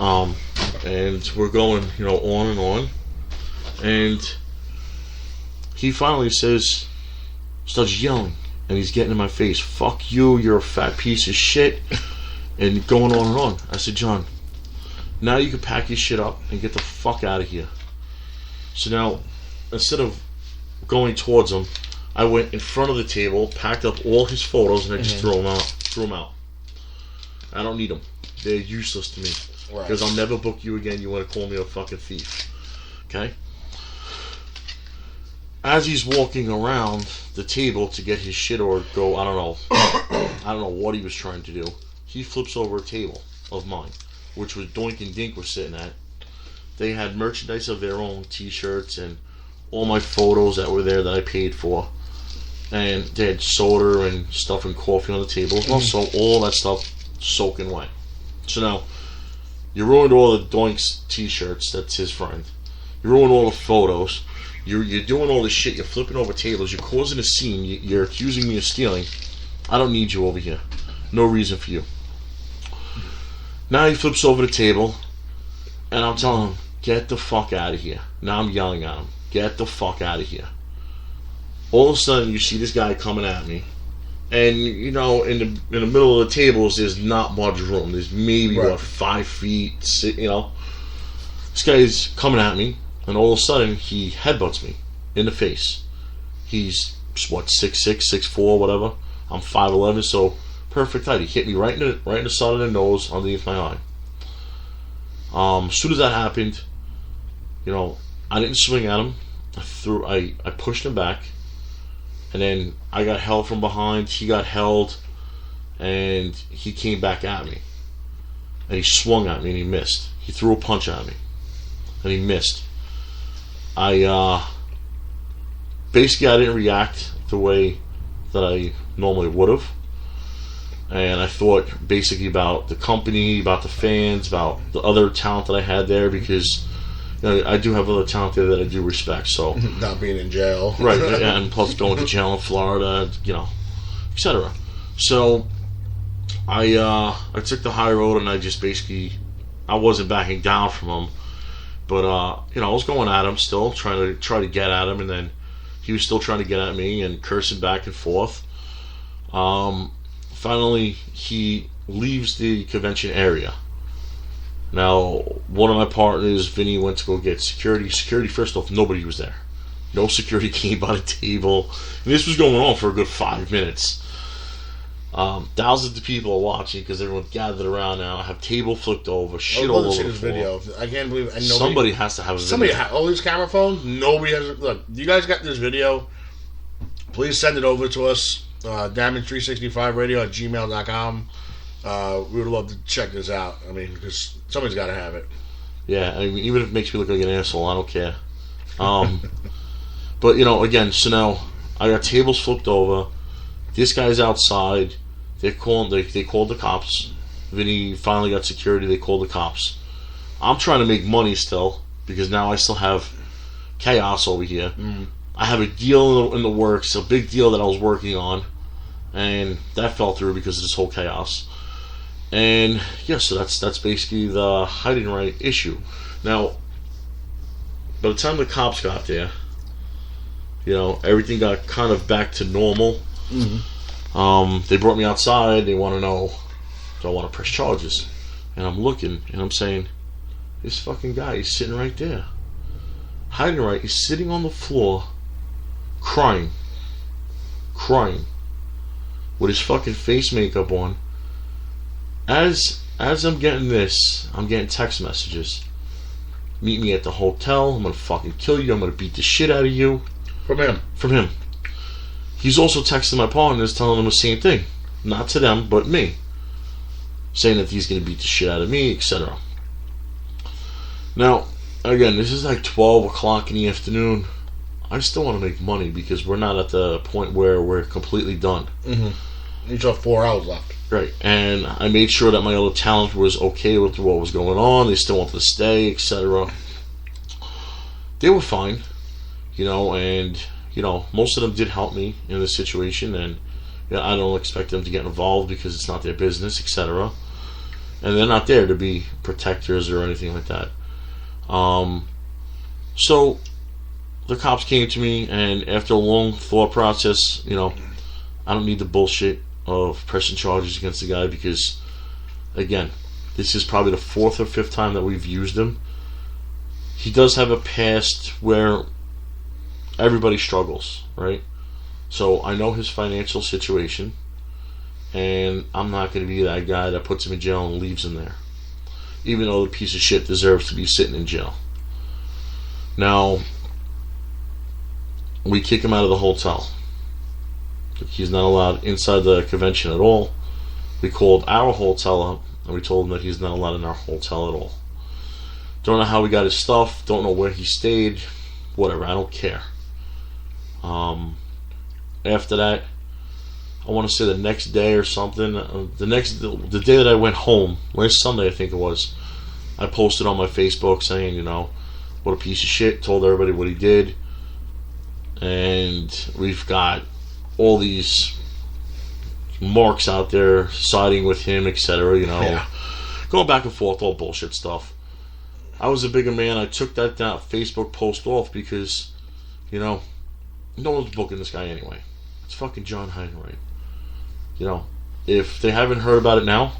And we're going, on and on. And he finally starts yelling, and he's getting in my face. Fuck you, you're a fat piece of shit. And going on and on. I said, John, now you can pack your shit up and get the fuck out of here. So now, instead of going towards him, I went in front of the table, packed up all his photos, and I just threw them out. I don't need them. They're useless to me. Right. Because I'll never book you again. You want to call me a fucking thief. Okay? As he's walking around the table to get his shit or go, I don't know what he was trying to do. He flips over a table of mine, which was Doink and Dink was sitting at. They had merchandise of their own, t-shirts and all my photos that were there that I paid for. And they had soda and stuff and coffee on the table as well, so all that stuff soaking wet. So now, you ruined all the Doink's t-shirts, that's his friend. You ruined all the photos. You're doing all this shit, you're flipping over tables, you're causing a scene, you're accusing me of stealing. I don't need you over here. No reason for you. Now he flips over the table, and I'm telling him, get the fuck out of here. Now I'm yelling at him, get the fuck out of here. All of a sudden, you see this guy coming at me, and in the middle of the tables, there's not much room. There's maybe 5 feet. This guy's coming at me, and all of a sudden he headbutts me in the face. He's 6'6", 6'4", whatever. I'm 5'11", so perfect height. He hit me right in the side of the nose, underneath my eye. As soon as that happened, I didn't swing at him. I pushed him back. And then I got held from behind, he got held, and he came back at me. And he swung at me and he missed. He threw a punch at me. And he missed. I didn't react the way that I normally would have. And I thought basically about the company, about the fans, about the other talent that I had there, because I do have other talent there that I do respect, so... Not being in jail. Right, and plus going to jail in Florida, etc. So, I took the high road, and I just basically... I wasn't backing down from him, but, I was going at him still, trying to get at him, and then he was still trying to get at me, and cursing back and forth. Finally, he leaves the convention area. Now, one of my partners, Vinny, went to go get security. Security, first off, nobody was there. No security came by the table. And this was going on for a good 5 minutes. Thousands of people are watching because everyone's gathered around now. I have table flipped over, shit all over the floor. This video. I can't believe it. Somebody has to have a video. All these camera phones, nobody has... Look, you guys got this video. Please send it over to us. Damage365radio@gmail.com. We would love to check this out. I mean, because somebody's got to have it. Yeah, I mean, even if it makes me look like an asshole, I don't care. But, again, so now I got tables flipped over. This guy's outside. They called the cops. Vinny finally got security. They called the cops. I'm trying to make money still, because now I still have chaos over here. I have a deal in the works, a big deal that I was working on, and that fell through because of this whole chaos. And yeah, so that's basically the Heidenreich issue. Now, by the time the cops got there, everything got kind of back to normal. They brought me outside. They want to know, do I want to press charges? And I'm looking, and I'm saying, this fucking guy is sitting right there. Heidenreich is sitting on the floor, crying, with his fucking face makeup on. As I'm getting this, I'm getting text messages. Meet me at the hotel. I'm gonna fucking kill you. I'm gonna beat the shit out of you. From him. He's also texting my partners, telling them the same thing. Not to them, but me. Saying that he's gonna beat the shit out of me, etc. Now, again, this is like 12 o'clock in the afternoon. I still want to make money because we're not at the point where we're completely done. You still have 4 hours left. Right, and I made sure that my other talent was okay with what was going on. They still wanted to stay, etc. They were fine, and most of them did help me in this situation, and I don't expect them to get involved because it's not their business, etc. and they're not there to be protectors or anything like that. So the cops came to me, and after a long thought process, I don't need the bullshit of pressing charges against the guy, because, again, this is probably the 4th or 5th time that we've used him. He does have a past where everybody struggles, right? So I know his financial situation, and I'm not going to be that guy that puts him in jail and leaves him there, even though the piece of shit deserves to be sitting in jail. Now, we kick him out of the hotel. He's not allowed inside the convention at all. We called our hotel up, and we told him that he's not allowed in our hotel at all. Don't know how we got his stuff, don't know where he stayed, whatever, I don't care. After that, I want to say the next day or something, the day that I went home, last Sunday I think it was, I posted on my Facebook saying, what a piece of shit, told everybody what he did, and we've got all these marks out there siding with him, etc., going back and forth, all bullshit stuff. I was a bigger man. I took that Facebook post off because, no one's booking this guy anyway. It's fucking John Heidenreich. If they haven't heard about it now,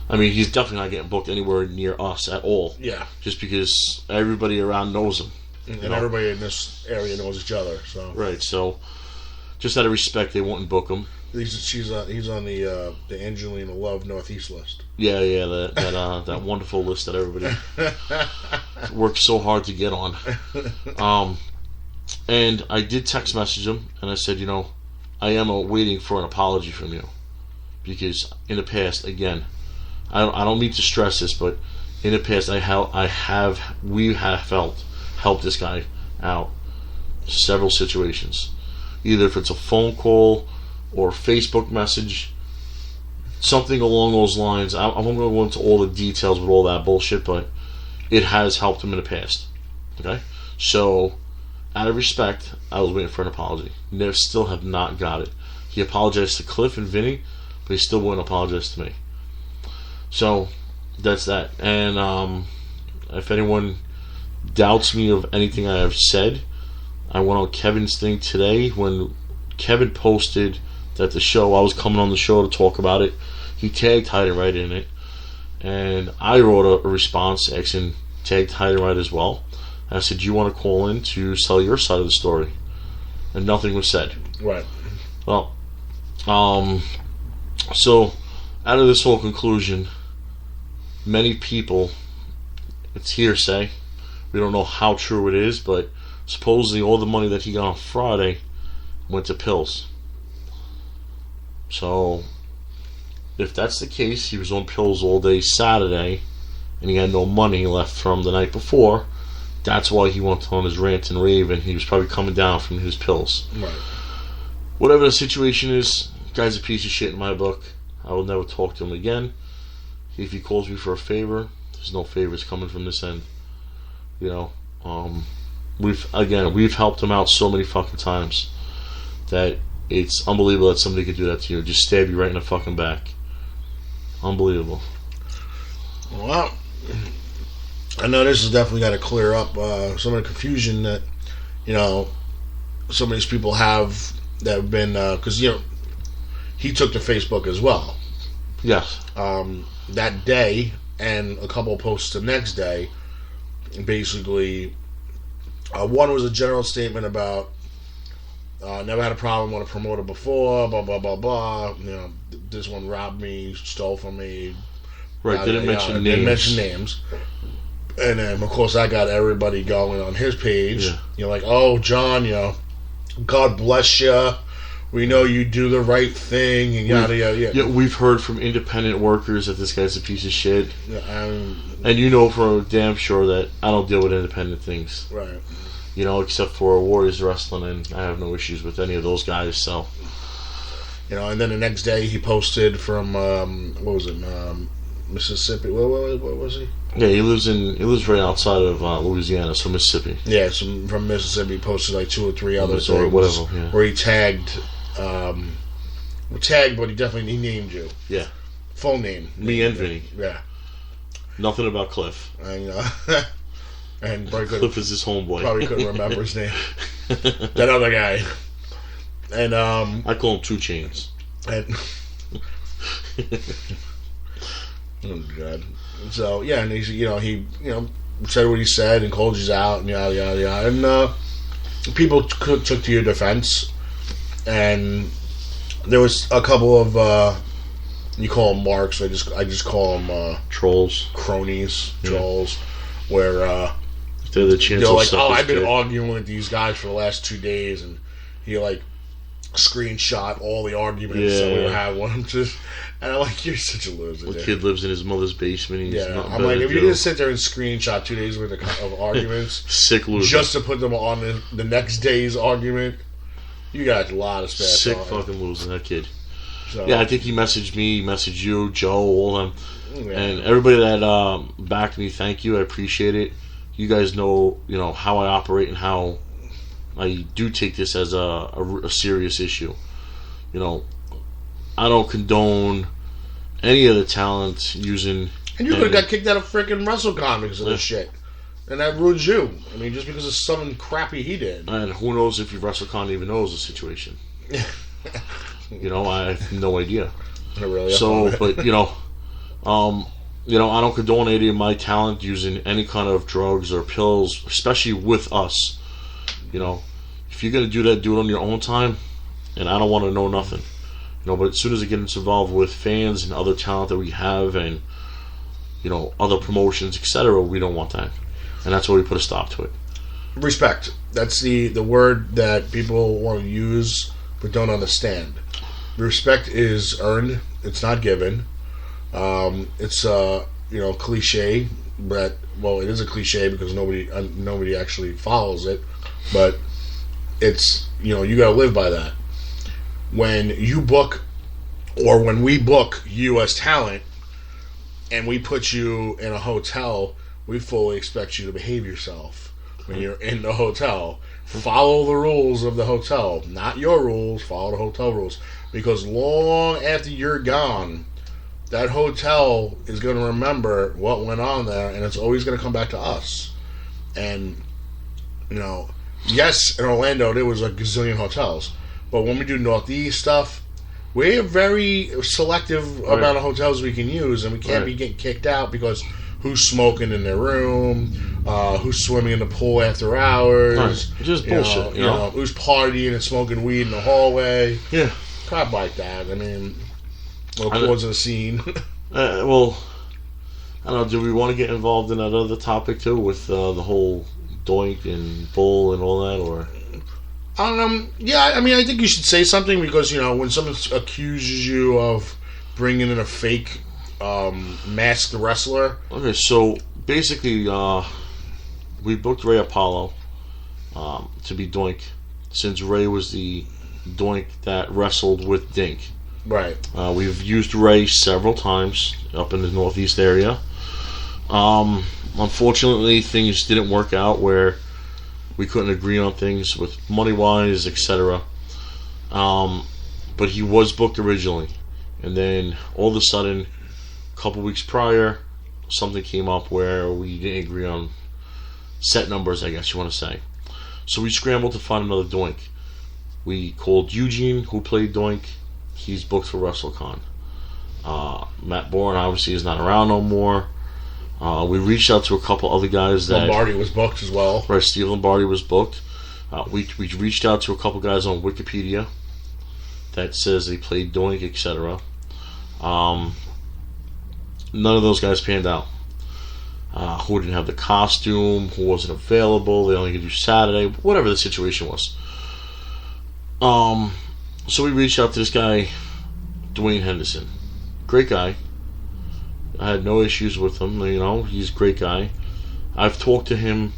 he's definitely not getting booked anywhere near us at all. Yeah. Just because everybody around knows him. And everybody in this area knows each other. So. Right, so just out of respect, they wouldn't book him. He's on the Angelina Love Northeast list. Yeah, that wonderful list that everybody works so hard to get on. And I did text message him, and I said, I am waiting for an apology from you, because in the past, again, I don't mean to stress this, but in the past, we have helped this guy out several situations, either if it's a phone call or Facebook message, something along those lines. I won't go into all the details with all that bullshit, but it has helped him in the past. Okay? So, out of respect, I was waiting for an apology. Still have not got it. He apologized to Cliff and Vinny, but he still wouldn't apologize to me. So, that's that. And if anyone doubts me of anything I have said, I went on Kevin's thing today when Kevin posted that I was coming on the show to talk about it. He tagged Heidenreich in it, and I wrote a response asking, tagged Heidenreich as well. I said, do you want to call in to sell your side of the story? And nothing was said. Right. Well, so out of this whole conclusion, many people, it's hearsay, we don't know how true it is, but supposedly all the money that he got on Friday went to pills. So, if that's the case, he was on pills all day Saturday, and he had no money left from the night before. That's why he went on his rant and rave, and he was probably coming down from his pills. Right. Whatever the situation is, guy's a piece of shit in my book. I will never talk to him again. If he calls me for a favor, there's no favors coming from this end. We've helped him out so many fucking times that it's unbelievable that somebody could do that to you. Just stab you right in the fucking back. Unbelievable. Well, I know this has definitely got to clear up some of the confusion that, some of these people have that have been, because, he took to Facebook as well. Yes. That day and a couple of posts the next day, basically, one was a general statement about never had a problem with a promoter before, blah, blah, blah, blah. This one robbed me, stole from me. Right, didn't mention names. Didn't mention names. And then, of course, I got everybody going on his page. Yeah. Like, oh, John, God bless you. We know you do the right thing, and yada, yada, yada. Yeah, we've heard from independent workers that this guy's a piece of shit. Yeah, and for damn sure that I don't deal with independent things. Right. Except for Warriors Wrestling, and I have no issues with any of those guys, so. And then the next day he posted from, Mississippi. What was he? Yeah, he lives right outside of Louisiana, so Mississippi. Yeah, from Mississippi. He posted like 2 or 3 other things or whatever, yeah. Where he tagged, but he named you. Yeah. Full name. Me and Vinny. Yeah. Nothing about Cliff. And and Cliff is his homeboy. Probably couldn't remember his name. That other guy. And I call him 2 Chainz. And oh God. So yeah, and he said what he said and called you out and yada yada yada, and people took to your defense, and there was a couple of you call them marks. I just call them trolls, cronies, trolls, where they're the chance. They're like, oh, I've been arguing with these guys for the last 2 days, and he like screenshot all the arguments that we were having. And I'm like, you're such a loser. The kid lives in his mother's basement. I'm like, if you're gonna sit there and screenshot 2 days worth of arguments, sick loser, just to put them on the next day's argument, you got a lot of spare sick time. Fucking loser, that kid. So, yeah, I think he messaged me, messaged you, Joe, all them, and everybody that backed me. Thank you, I appreciate it. You guys know, how I operate and how I do take this as a serious issue. I don't condone any of the talent using. And you could have got kicked out of freaking WrestleCon because of this shit. And that ruins you. I mean, just because of something crappy he did. And who knows if WrestleCon even knows the situation. I have no idea. Really so, but, I don't condone any of my talent using any kind of drugs or pills, especially with us. If you're going to do that, do it on your own time. And I don't want to know nothing. But as soon as it gets involved with fans and other talent that we have and, other promotions, etc., we don't want that. And that's why we put a stop to it. Respect. That's the word that people want to use but don't understand. Respect is earned. It's not given. It's cliche, but it is a cliche because nobody actually follows it. But it's you got to live by that. When you book, or when we book you as talent, and we put you in a hotel, we fully expect you to behave yourself when you're in the hotel. Follow the rules of the hotel, not your rules. Follow the hotel rules, because long after you're gone, that hotel is going to remember what went on there, and it's always going to come back to us. And yes, in Orlando there was a gazillion hotels. But when we do Northeast stuff, we're very selective about the hotels we can use, and we can't be getting kicked out because who's smoking in their room, who's swimming in the pool after hours, right. Just bullshit. Who's partying and smoking weed in the hallway, crap like that. I mean, cause of the scene. Well, I don't know. Do we want to get involved in that other topic too, with the whole Doink and Bull and all that, or? Yeah, I mean, I think you should say something because, when someone accuses you of bringing in a fake masked wrestler. Okay, so basically, we booked Ray Apollo to be Doink, since Ray was the Doink that wrestled with Dink. Right. We've used Ray several times up in the Northeast area. Unfortunately, things didn't work out where we couldn't agree on things with money-wise, etc. But he was booked originally. And then, all of a sudden, a couple weeks prior, something came up where we didn't agree on set numbers, I guess you want to say. So we scrambled to find another Doink. We called Eugene, who played Doink. He's booked for WrestleCon. Matt Bourne, obviously, is not around no more. We reached out to a couple other guys that... Lombardi was booked as well. Right, Steve Lombardi was booked. We reached out to a couple guys on Wikipedia that says they played Doink, etc. None of those guys panned out. Who didn't have the costume, who wasn't available, they only could do Saturday, whatever the situation was. So we reached out to this guy, Dwayne Henderson. Great guy. I had no issues with him, he's a great guy. I've talked to him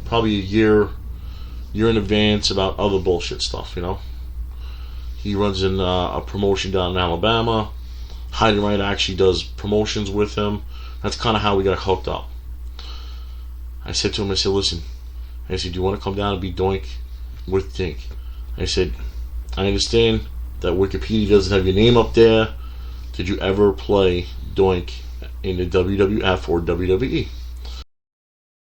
probably a year in advance about other bullshit stuff, He runs in a promotion down in Alabama. Heidenreich actually does promotions with him. That's kind of how we got hooked up. I said to him, listen, do you want to come down and be Doink with Dink? I said, I understand that Wikipedia doesn't have your name up there. Did you ever play Doink in the WWF or WWE.